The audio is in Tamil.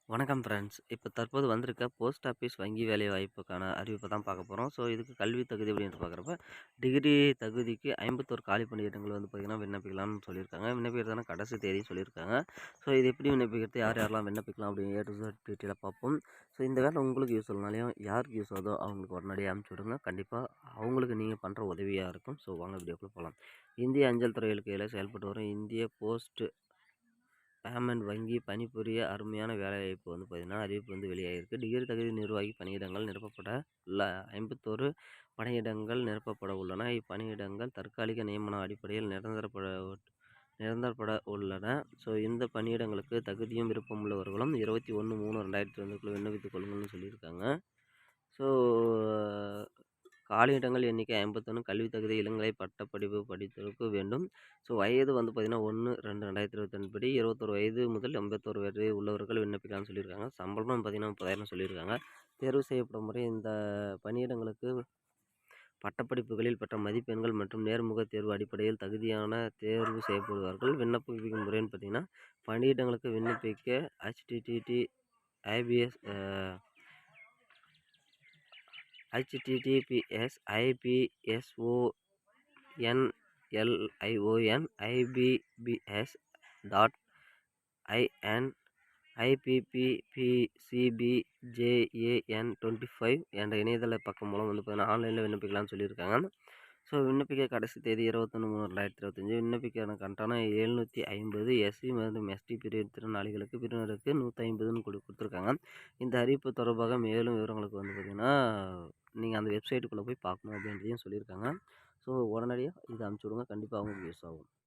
வணக்கம் ஃப்ரெண்ட்ஸ். இப்போ தற்போது வந்திருக்க போஸ்ட் ஆஃபீஸ் வங்கி வேலைவாய்ப்புக்கான அறிவிப்பை தான் பார்க்க போகிறோம். ஸோ இதுக்கு கல்வி தகுதி அப்படின்னு பார்க்குறப்ப டிகிரி தகுதிக்கு 51 காலி பணியிடங்கள் வந்து பார்த்திங்கன்னா விண்ணப்பிக்கலாம்னு சொல்லியிருக்காங்க. விண்ணப்பிக்கிறதான கடைசி தேதி சொல்லியிருக்காங்க. ஸோ இது எப்படி விண்ணப்பிக்கிறது, யார் யாரெல்லாம் விண்ணப்பிக்கலாம் அப்படின்னு டீட்டெயிலாக பார்ப்போம். ஸோ இந்த வேலை உங்களுக்கு யூஸ் ஆகலனாலையும் யாருக்கு யூஸ் ஆகுதோ அவங்களுக்கு உடனடியாக அனுப்பிச்சி விடுங்க. கண்டிப்பாக அவங்களுக்கு நீங்கள் பண்ணுற உதவியாக இருக்கும். ஸோ வாங்க வீடியோக்குள்ளே போகலாம். இந்திய அஞ்சல் துறைகளுக்கு கீழே செயல்பட்டு வரும் இந்திய போஸ்ட் பேமெண்ட் வங்கி பணிபுரிய அருமையான வேலைவாய்ப்பு வந்து பார்த்திங்கன்னா அறிவிப்பு வந்து வெளியாகிருக்கு. டிகிரி தகுதி நிர்வாகி பணியிடங்கள் நிரப்பப்பட உள்ள 51 பணியிடங்கள் நிரப்பப்பட உள்ளன. இப்பணியிடங்கள் தற்காலிக நியமன அடிப்படையில் நிரந்தரப்பட உள்ளன. ஸோ இந்த பணியிடங்களுக்கு தகுதியும் விருப்பம் உள்ளவர்களும் 21/3/2022 விண்ணப்பித்துக் கொள்ளுங்கள்னு சொல்லியிருக்காங்க. ஸோ காலியிடங்கள் எண்ணிக்கை 51. கல்வி தகுதி இளங்கலை பட்டப்படிப்பு படித்திருக்க வேண்டும். ஸோ வயது வந்து பார்த்திங்கன்னா 1/2/2022 படி 21 வயது முதல் 81 வயது உள்ளவர்கள் விண்ணப்பிக்கலாம்னு சொல்லியிருக்காங்க. சம்பளமும் பார்த்திங்கன்னா 30,000 சொல்லியிருக்காங்க. தேர்வு செய்யப்படும் முறை இந்த பணியிடங்களுக்கு பட்டப்படிப்புகளில் பெற்ற மதிப்பெண்கள் மற்றும் நேர்முக தேர்வு அடிப்படையில் தகுதியான தேர்வு செய்யப்படுவார்கள். விண்ணப்பிக்கும் முறைன்னு பார்த்திங்கன்னா பணியிடங்களுக்கு விண்ணப்பிக்க https iPSONLION IBBS.IPPCBJAN25 என்ற இணையதள பக்கம் மூலம் வந்து பார்த்தீங்கன்னா ஆன்லைனில் விண்ணப்பிக்கலாம்னு சொல்லியிருக்காங்க. ஸோ விண்ணப்பிக்க கடைசி தேதி 21/3/2025. விண்ணப்பிக்கான கட்டணம் 750. எஸ்சி மற்றும் எஸ்டி பிரிவினருக்கு 150ன்னு கொடுத்துருக்காங்க. இந்த அறிவிப்பு தொடர்பாக மேலும் விவரங்களுக்கு வந்து பார்த்திங்கன்னா நீங்கள் அந்த வெப்சைட்டுக்குள்ளே போய் பார்க்கணும் அப்படின்றதையும் சொல்லியிருக்காங்க. ஸோ உடனடியாக இதை அனுப்பிச்சி விடுங்க. கண்டிப்பாக அவங்களுக்கு யூஸ் ஆகும்.